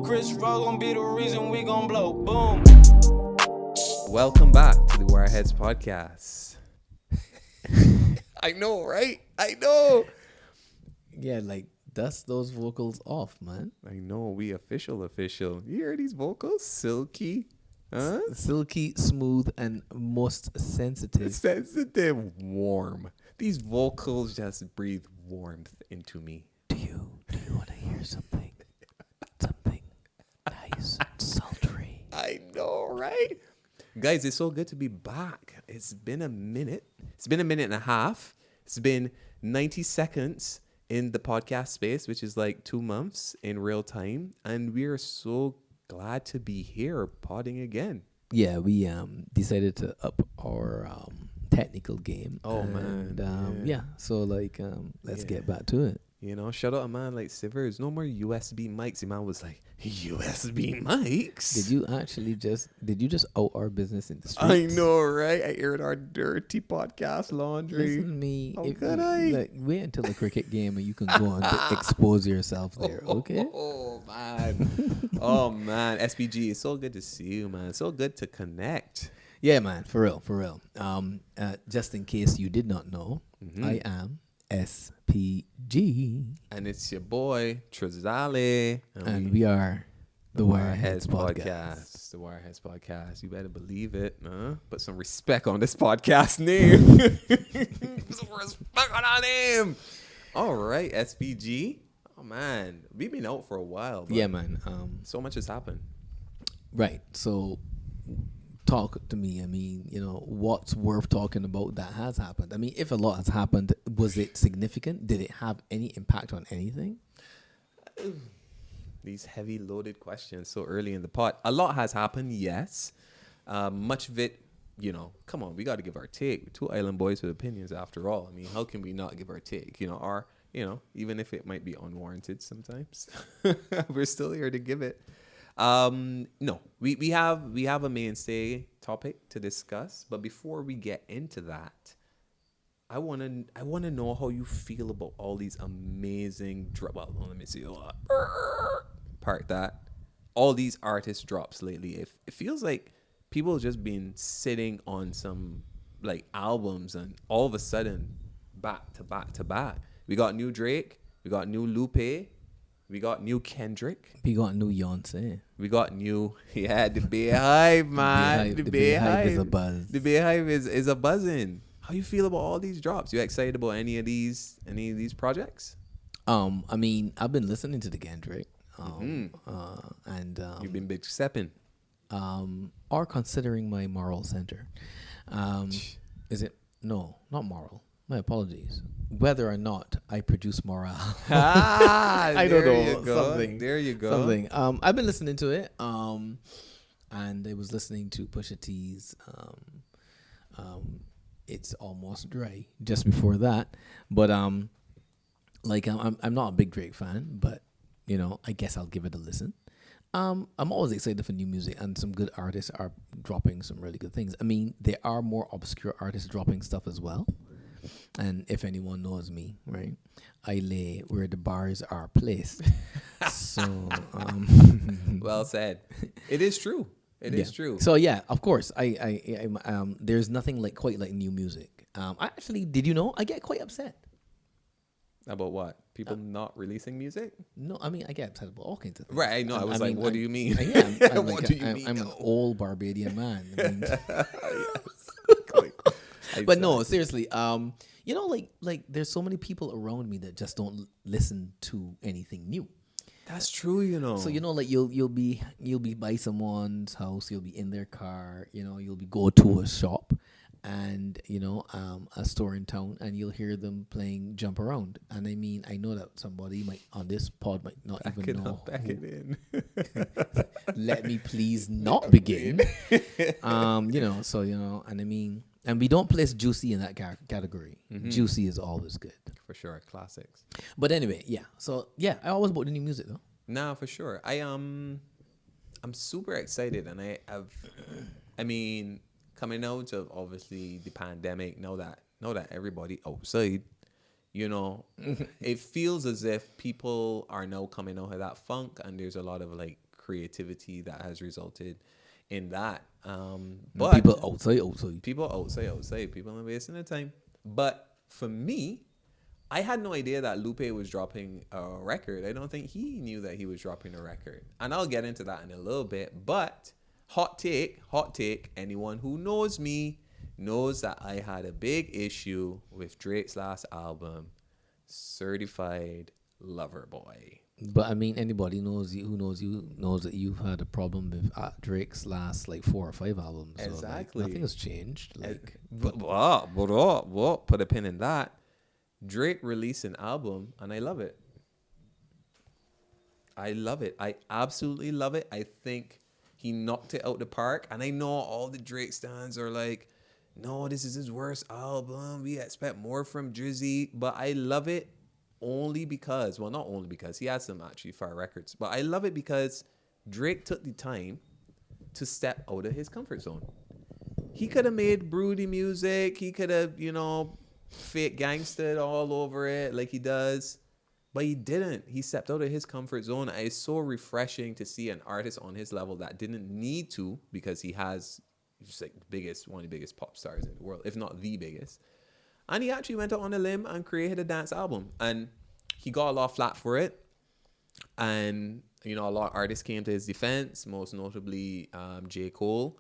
Chris Rock gon' be the reason we gon' blow. Boom. Welcome back to the Wireheadz podcast. I know, right? I know. Yeah, like dust those vocals off, man. I know. We official. You hear these vocals? Silky. Huh? Silky, smooth, and most sensitive. Sensitive, warm. These vocals just breathe warmth into me. Do you want to hear something? Something nice and sultry. I know, right? Guys, it's so good to be back. It's been a minute. It's been a minute and a half. It's been 90 seconds in the podcast space, which is like 2 months in real time. And we are so glad to be here podding again. Yeah, we decided to up our technical game. Oh, and, man. Yeah, so like let's get back to it. You know, shout out a man like Sivers. No more USB mics. The man was like, USB mics? Did you just out our business in the streets? I know, right? I aired our dirty podcast laundry. Listen to me. How If could you, I? Like, wait until the cricket game and you can go on to expose yourself there, okay? Oh, man. Oh, man. SPG, it's so good to see you, man. It's so good to connect. Yeah, man, for real. Just in case you did not know, I am SPG. And it's your boy, Trezale. And we are the Wireheadz podcast. The Wireheadz podcast. You better believe it. Put some respect on this podcast name. Put some respect on our name. All right, SPG. Oh, man. We've been out for a while. Yeah, man. So much has happened. Right. So talk to me. I mean, what's worth talking about that has happened? I mean, if a lot has happened, was it significant? Did it have any impact on anything? These heavy loaded questions so early in the pod. A lot has happened, yes. Much of it, come on, we got to give our take. We're two island boys with opinions after all. I mean, how can we not give our take? Even if it might be unwarranted sometimes, we're still here to give it. No, we have a mainstay topic to discuss, but before we get into that, I wanna know how you feel about all these amazing let me see all these artist drops lately. It feels like people just been sitting on some like albums, and all of a sudden back to back to back. We got new Drake, we got new Lupe. We got new Kendrick. We got new Yonce. We got new, the Beehive, man. The Beehive is a buzz. The Beehive is a buzzing. How you feel about all these drops? You excited about any of these projects? I mean, I've been listening to the Kendrick. And you've been big stepping. Or considering my moral center. Is it? No, not moral. My apologies. Whether or not I produce morale. I don't know. Something. There you go. Something. I've been listening to it. And I was listening to Pusha T's It's Almost Dry just before that. But I'm not a big Drake fan, but I guess I'll give it a listen. I'm always excited for new music, and some good artists are dropping some really good things. I mean, there are more obscure artists dropping stuff as well. And if anyone knows me, right, I lay where the bars are placed. So, well said. It is true. It is true. So yeah, of course, I there's nothing quite like new music. Did you know I get quite upset about what? People not releasing music? No, I mean I get upset about all kinds of things. Right. I know. I was like, what do you mean? What do you mean? I'm an old Barbadian man. I mean, but no, seriously, there's so many people around me that just don't listen to anything new. That's true, So you'll be by someone's house, you'll be in their car, you'll be go to a shop, and a store in town, and you'll hear them playing Jump Around. And I mean, I know that somebody on this pod might not even know. Back it in. Let me please not begin. And I mean. And we don't place Juicy in that category. Mm-hmm. Juicy is always good. For sure, classics. But anyway, yeah. So, yeah, I always bought the new music, though. No, for sure. I'm super excited, and coming out of, obviously, the pandemic, know that everybody outside, it feels as if people are now coming out of that funk, and there's a lot of, creativity that has resulted in that. And But people outside. people outside, people are wasting their time. But for me, I had no idea that Lupe was dropping a record. I don't think he knew that he was dropping a record. And I'll get into that in a little bit. But hot take, anyone who knows me knows that I had a big issue with Drake's last album, Certified Lover Boy. But I mean, anybody knows you who knows you knows that you've had a problem with Drake's last like 4 or 5 albums. So, Exactly. like, nothing has changed. Like, But put a pin in that. Drake released an album, and I love it. I absolutely love it. I think he knocked it out the park. And I know all the Drake stans are like, no, this is his worst album. We expect more from Drizzy. But I love it only because, well, not only because he has some actually fire records, but I love it because Drake took the time to step out of his comfort zone. He could have made broody music. He could have, fake gangstered all over it like he does. But he didn't. He stepped out of his comfort zone. It's so refreshing to see an artist on his level that didn't need to, because he's like one of the biggest pop stars in the world, if not the biggest. And he actually went out on a limb and created a dance album. And he got a lot of flack for it. And, a lot of artists came to his defense, most notably J. Cole.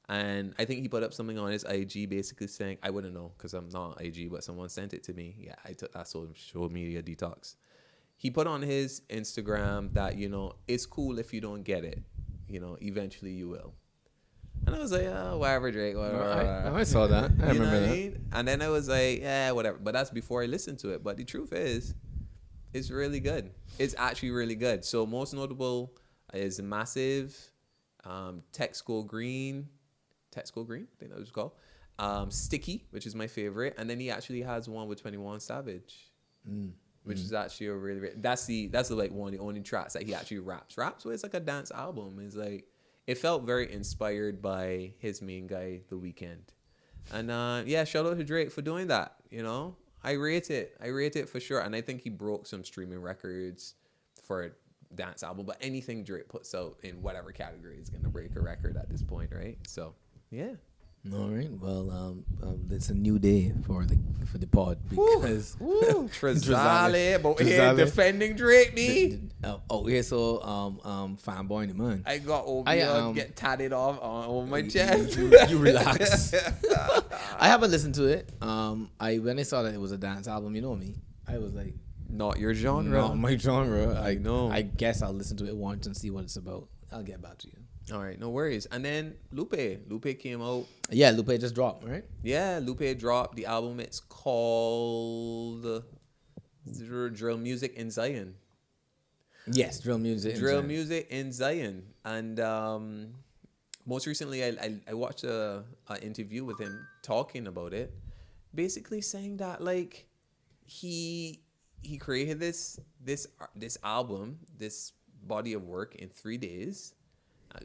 And I think he put up something on his IG basically saying, I wouldn't know because I'm not on IG, but someone sent it to me. Yeah, I took that social media detox. He put on his Instagram that, it's cool if you don't get it. Eventually you will. And I was like, oh, whatever, Drake, whatever. I saw that. I remember that. mean? And then I was like, yeah, whatever. But that's before I listened to it. But the truth is, it's really good. It's actually really good. So most notable is Massive, Texco Green, I think that was called. Sticky, which is my favorite. And then he actually has one with 21 Savage, which is actually a really, that's like one of the only tracks that he actually raps with. It's like a dance album. It's like, it felt very inspired by his main guy, The Weeknd. And shout out to Drake for doing that. I rate it for sure. And I think he broke some streaming records for a dance album. But anything Drake puts out in whatever category is going to break a record at this point, right? So, yeah. All right. Well, it's a new day for the pod because Trezale, but here defending Drake, me. So fanboy the man. I got over get tatted off on my chest. You relax. I haven't listened to it. When I saw that it was a dance album, you know me, I was like, not your genre. Not my genre. I know. I guess I'll listen to it once and see what it's about. I'll get back to you. All right, no worries. And then Lupe came out. Yeah, Lupe just dropped, right? Yeah, Lupe dropped the album. It's called Drill Music in Zion. Yes, Drill Music in Zion. And most recently, I watched an interview with him talking about it, basically saying that like he created this album, this body of work in 3 days.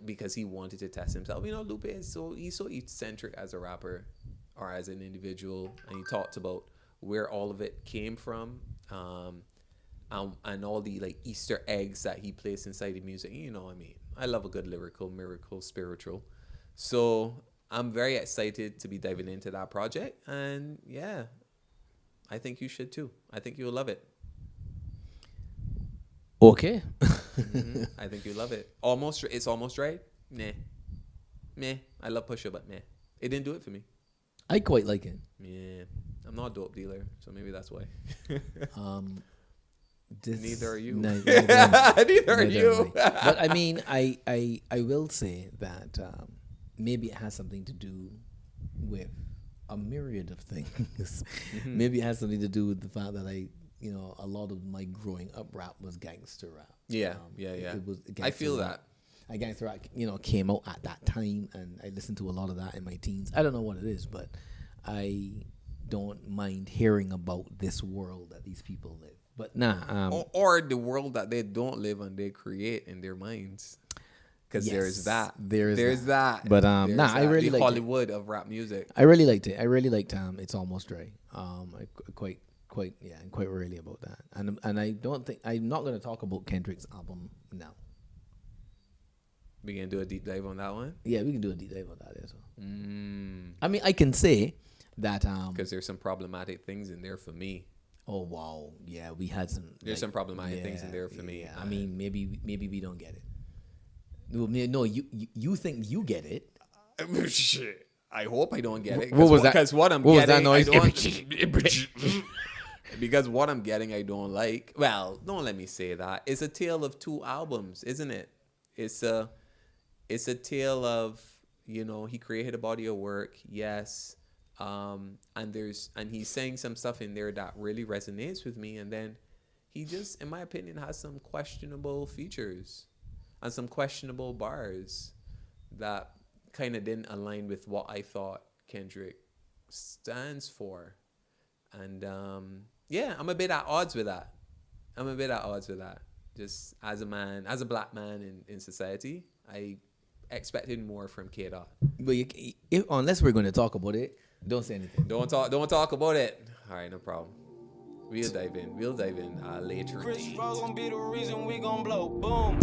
Because he wanted to test himself. Lupe is he's so eccentric as a rapper or as an individual. And he talked about where all of it came from, and all the like Easter eggs that he placed inside the music. I love a good lyrical, miracle, spiritual. So I'm very excited to be diving into that project. And yeah, I think you should too. I think you'll love it. Okay. I think you love it. It's almost right. Meh. I love Pusha, but meh. It didn't do it for me. I quite like it. Yeah. I'm not a dope dealer, so maybe that's why. Neither are you. Neither are you. But I mean, I will say that maybe it has something to do with a myriad of things. Maybe it has something to do with the fact that a lot of my growing up rap was gangster rap. Yeah. It was I feel rap. that. Gangster rap, came out at that time, and I listened to a lot of that in my teens. I don't know what it is, but I don't mind hearing about this world that these people live. But or the world that they don't live and they create in their minds. Because there's that. There's that. But I really liked Hollywood of rap music. I really liked it. I really liked It's Almost Dry. I'm quite really about that. And I don't think I'm not going to talk about Kendrick's album now. We can do a deep dive on that one. Yeah, we can do a deep dive on that as well. Mm. I mean, I can say that Because there's some problematic things in there for me. oh wow, yeah, we had some. There's some problematic things in there for me. Yeah. I mean, maybe we don't get it. No, you think you get it? Shit. I hope I don't get it. What was that? Because what I'm What getting, was that I noise? don't. Because what I'm getting, I don't like. Well, don't let me say that. It's a tale of two albums, isn't it? It's a tale of, you know, he created a body of work, yes, and he's saying some stuff in there that really resonates with me, and then he just, in my opinion, has some questionable features and some questionable bars that kind of didn't align with what I thought Kendrick stands for, and yeah, I'm a bit at odds with that. Just as a man, as a black man in society, I expected more from K Dot. But unless we're going to talk about it, don't say anything. Don't talk about it. All right, no problem. We'll dive in later. Chris Rock gon' be the reason we gon' blow. Boom.